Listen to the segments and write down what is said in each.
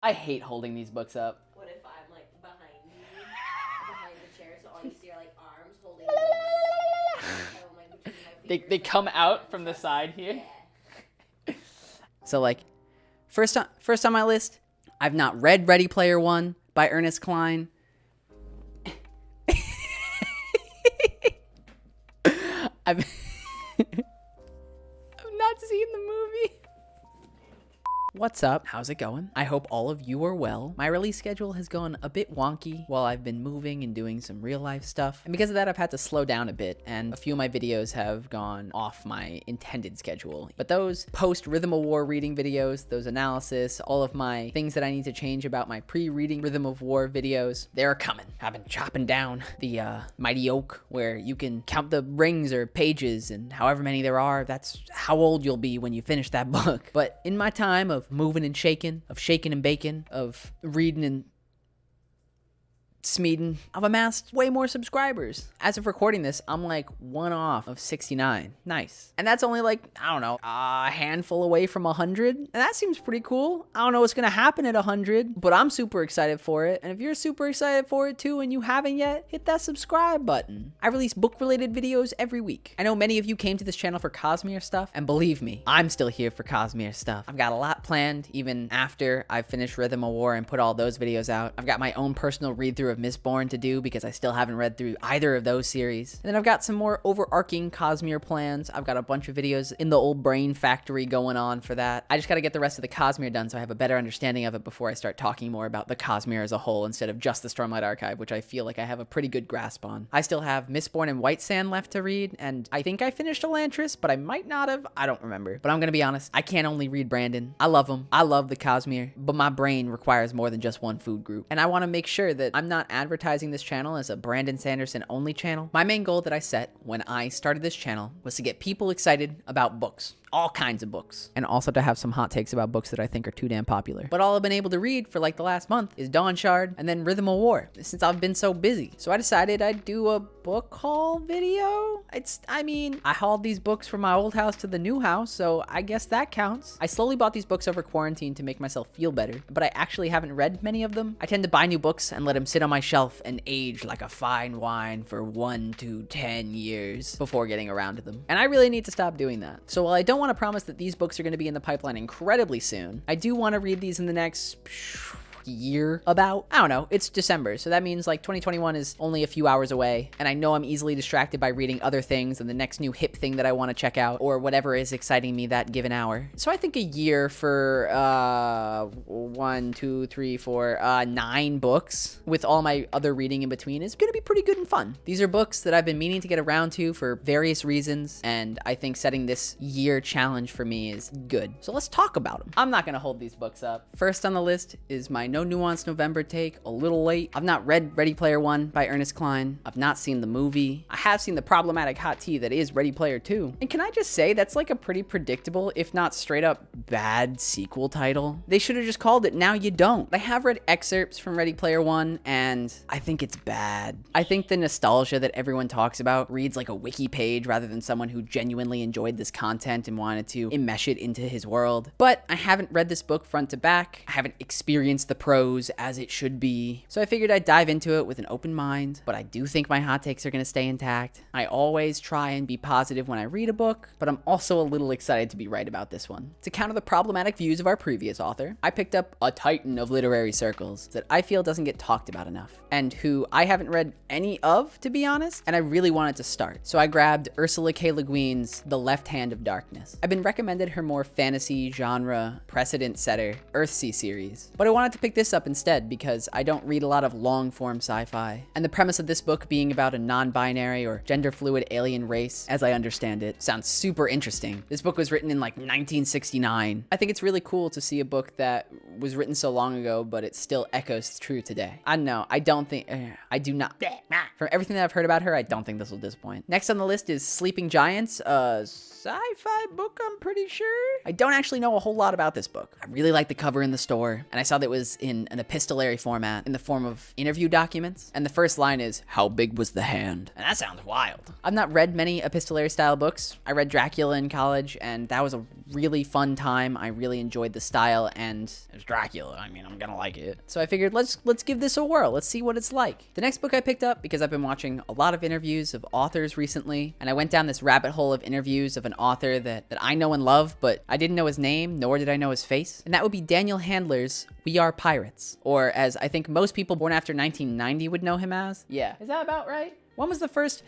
I hate holding these books up. What if I'm like behind the chair, so all you see are like arms holding books? And, like, between my fingers, They come out from the side here. Yeah. So like, first on my list, I've not read Ready Player One by Ernest Cline. I've not seen the movie. What's up? How's it going? I hope all of you are well. My release schedule has gone a bit wonky while I've been moving and doing some real life stuff. And because of that, I've had to slow down a bit, and a few of my videos have gone off my intended schedule. But those post Rhythm of War reading videos, those analysis, all of my things that I need to change about my pre-reading Rhythm of War videos, they're coming. I've been chopping down the mighty oak where you can count the rings or pages, and however many there are, that's how old you'll be when you finish that book. But in my time of moving and shaking, of shaking and baking, of reading and Smeeden, I've amassed way more subscribers. As of recording this, I'm like one off of 69. Nice. And that's only like, I don't know, a handful away from 100. And that seems pretty cool. I don't know what's gonna happen at 100, but I'm super excited for it. And if you're super excited for it too and you haven't yet, hit that subscribe button. I release book-related videos every week. I know many of you came to this channel for Cosmere stuff, and believe me, I'm still here for Cosmere stuff. I've got a lot planned even after I've finished Rhythm of War and put all those videos out. I've got my own personal read-through of Mistborn to do because I still haven't read through either of those series. And then I've got some more overarching Cosmere plans. I've got a bunch of videos in the old brain factory going on for that. I just got to get the rest of the Cosmere done so I have a better understanding of it before I start talking more about the Cosmere as a whole instead of just the Stormlight Archive, which I feel like I have a pretty good grasp on. I still have Mistborn and White Sand left to read, and I think I finished Elantris, but I might not have. I don't remember. But I'm gonna be honest, I can't only read Brandon. I love him. I love the Cosmere, but my brain requires more than just one food group. And I want to make sure that I'm not advertising this channel as a Brandon Sanderson only channel. My main goal that I set when I started this channel was to get people excited about books. All kinds of books. And also to have some hot takes about books that I think are too damn popular. But all I've been able to read for like the last month is Dawn Shard and then Rhythm of War since I've been so busy. So I decided I'd do a book haul video. I hauled these books from my old house to the new house, so I guess that counts. I slowly bought these books over quarantine to make myself feel better, but I actually haven't read many of them. I tend to buy new books and let them sit on my shelf and age like a fine wine for 1 to 10 years before getting around to them. And I really need to stop doing that. So while I don't want to promise that these books are going to be in the pipeline incredibly soon, I do want to read these in the next year about. I don't know, it's December, so that means like 2021 is only a few hours away, and I know I'm easily distracted by reading other things and the next new hip thing that I want to check out or whatever is exciting me that given hour. So I think a year for 9 books with all my other reading in between is gonna be pretty good and fun. These are books that I've been meaning to get around to for various reasons, and I think setting this year challenge for me is good. So let's talk about them. I'm not gonna hold these books up. First on the list is my No Nuance November take, a little late. I've not read Ready Player One by Ernest Cline. I've not seen the movie. I have seen the problematic hot tea that is Ready Player 2. And can I just say, that's like a pretty predictable, if not straight up bad sequel title. They should have just called it Now You Don't. I have read excerpts from Ready Player One, and I think it's bad. I think the nostalgia that everyone talks about reads like a wiki page rather than someone who genuinely enjoyed this content and wanted to enmesh it into his world. But I haven't read this book front to back. I haven't experienced the prose as it should be. So I figured I'd dive into it with an open mind, but I do think my hot takes are going to stay intact. I always try and be positive when I read a book, but I'm also a little excited to be right about this one. To counter the problematic views of our previous author, I picked up a titan of literary circles that I feel doesn't get talked about enough, and who I haven't read any of, to be honest, and I really wanted to start. So I grabbed Ursula K. Le Guin's The Left Hand of Darkness. I've been recommended her more fantasy genre, precedent setter, Earthsea series, but I wanted to pick this up instead because I don't read a lot of long-form sci-fi. And the premise of this book being about a non-binary or gender-fluid alien race, as I understand it, sounds super interesting. This book was written in like 1969. I think it's really cool to see a book that was written so long ago, but it still echoes true today. I don't know, I do not. From everything that I've heard about her, I don't think this will disappoint. Next on the list is Sleeping Giants, a sci-fi book, I'm pretty sure. I don't actually know a whole lot about this book. I really liked the cover in the store, and I saw that it was in an epistolary format in the form of interview documents. And the first line is, "How big was the hand?" And that sounds wild. I've not read many epistolary style books. I read Dracula in college, and that was a really fun time. I really enjoyed the style, and it's Dracula. I mean, I'm gonna like it. So I figured let's give this a whirl. Let's see what it's like. The next book I picked up, because I've been watching a lot of interviews of authors recently, and I went down this rabbit hole of interviews of an author that I know and love, but I didn't know his name, nor did I know his face. And that would be Daniel Handler's We Are Pirates, or as I think most people born after 1990 would know him as. Yeah. Is that about right? When was the first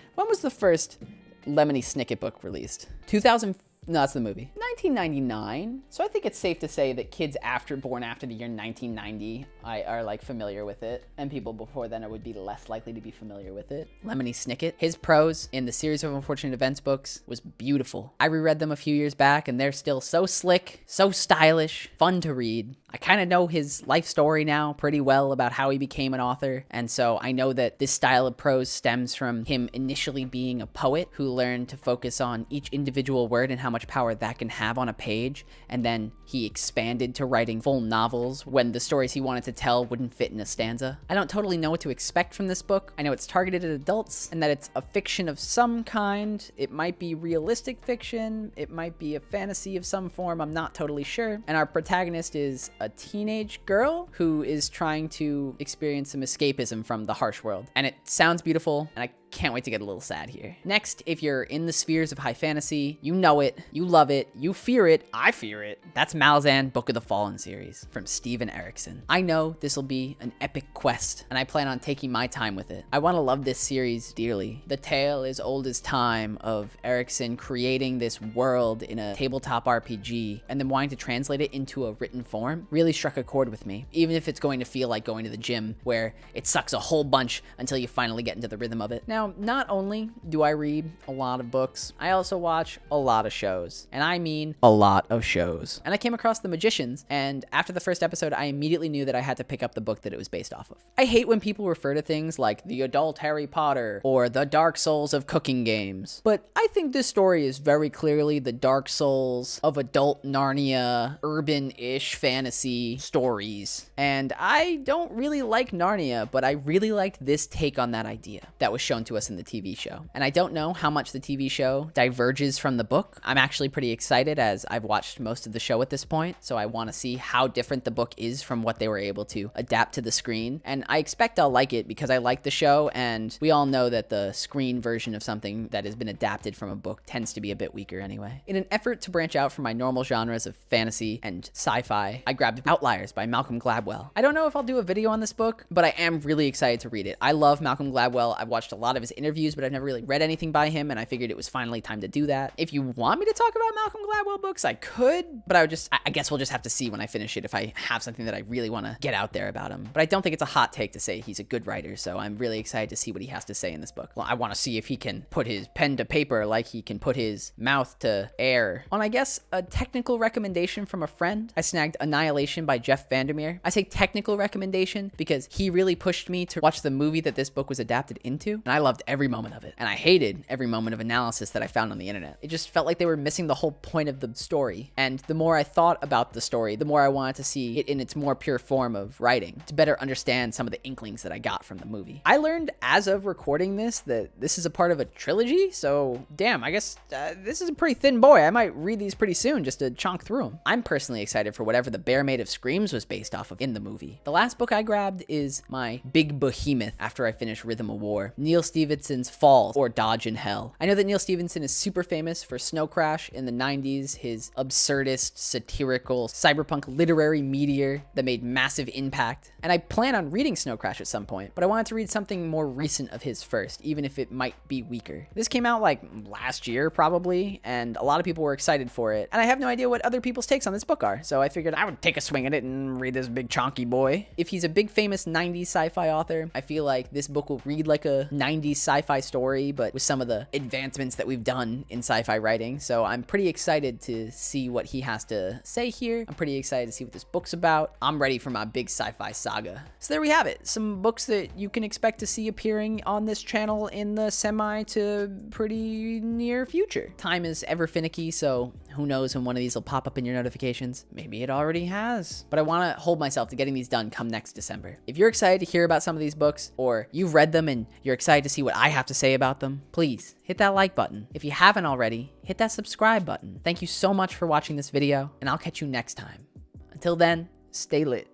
Lemony Snicket book released? 2000. No, that's the movie. 1999. So I think it's safe to say that kids born after the year 1990 are like familiar with it, and people before then would be less likely to be familiar with it. Lemony Snicket. His prose in the series of Unfortunate Events books was beautiful. I reread them a few years back, and they're still so slick, so stylish, fun to read. I kind of know his life story now pretty well about how he became an author, and so I know that this style of prose stems from him initially being a poet who learned to focus on each individual word and how much power that can have on a page, and then he expanded to writing full novels when the stories he wanted to tell wouldn't fit in a stanza. I don't totally know what to expect from this book. I know it's targeted at adults and that it's a fiction of some kind. It might be realistic fiction, it might be a fantasy of some form, I'm not totally sure. And our protagonist is a teenage girl who is trying to experience some escapism from the harsh world. And it sounds beautiful, and I can't wait to get a little sad here. Next, if you're in the spheres of high fantasy, you know it, you love it, you fear it, I fear it. That's Malazan Book of the Fallen series from Steven Erikson. I know this will be an epic quest, and I plan on taking my time with it. I want to love this series dearly. The tale is old as time of Erikson creating this world in a tabletop RPG and then wanting to translate it into a written form really struck a chord with me, even if it's going to feel like going to the gym where it sucks a whole bunch until you finally get into the rhythm of it. Now, not only do I read a lot of books, I also watch a lot of shows, and I mean a lot of shows. And I came across The Magicians, and after the first episode, I immediately knew that I had to pick up the book that it was based off of. I hate when people refer to things like the adult Harry Potter or the Dark Souls of cooking games, but I think this story is very clearly the Dark Souls of adult Narnia, urban-ish fantasy stories. And I don't really like Narnia, but I really liked this take on that idea that was shown to us in the TV show. And I don't know how much the TV show diverges from the book. I'm actually pretty excited as I've watched most of the show at this point, so I want to see how different the book is from what they were able to adapt to the screen. And I expect I'll like it because I like the show, and we all know that the screen version of something that has been adapted from a book tends to be a bit weaker anyway. In an effort to branch out from my normal genres of fantasy and sci-fi, I grabbed Outliers by Malcolm Gladwell. I don't know if I'll do a video on this book, but I am really excited to read it. I love Malcolm Gladwell. I've watched a lot of his interviews, but I've never really read anything by him, and I figured it was finally time to do that. If you want me to talk about Malcolm Gladwell books, I could, but I guess we'll just have to see when I finish it if I have something that I really want to get out there about him. But I don't think it's a hot take to say he's a good writer, so I'm really excited to see what he has to say in this book. Well, I want to see if he can put his pen to paper like he can put his mouth to air. On, I guess, a technical recommendation from a friend, I snagged Annihilation by Jeff Vandermeer. I say technical recommendation because he really pushed me to watch the movie that this book was adapted into, and I loved every moment of it. And I hated every moment of analysis that I found on the internet. It just felt like they were missing the whole point of the story. And the more I thought about the story, the more I wanted to see it in its more pure form of writing to better understand some of the inklings that I got from the movie. I learned as of recording this that this is a part of a trilogy, so damn, I guess this is a pretty thin boy. I might read these pretty soon just to chonk through them. I'm personally excited for whatever The Bear Maid of Screams was based off of in the movie. The last book I grabbed is my big behemoth after I finish Rhythm of War, Neil Stephenson's Falls, or Dodge in Hell. I know that Neil Stephenson is super famous for Snow Crash in the 90s, his absurdist, satirical, cyberpunk literary meteor that made massive impact. And I plan on reading Snow Crash at some point, but I wanted to read something more recent of his first, even if it might be weaker. This came out like last year probably, and a lot of people were excited for it. And I have no idea what other people's takes on this book are, so I figured I would take a swing at it and read this big chonky boy. If he's a big famous 90s sci-fi author, I feel like this book will read like a 90s sci-fi story, but with some of the advancements that we've done in sci-fi writing. So So I'm pretty excited to see what he has to say here. I'm pretty excited to see what this book's about. I'm ready for my big sci-fi saga. So there we have it. Some books that you can expect to see appearing on this channel in the semi to pretty near future. Time is ever finicky, so who knows when one of these will pop up in your notifications. Maybe it already has. But I want to hold myself to getting these done come next December. If you're excited to hear about some of these books, or you've read them and you're excited to see what I have to say about them, please hit that like button. If you haven't already, hit that subscribe button. Thank you so much for watching this video, and I'll catch you next time. Until then, stay lit.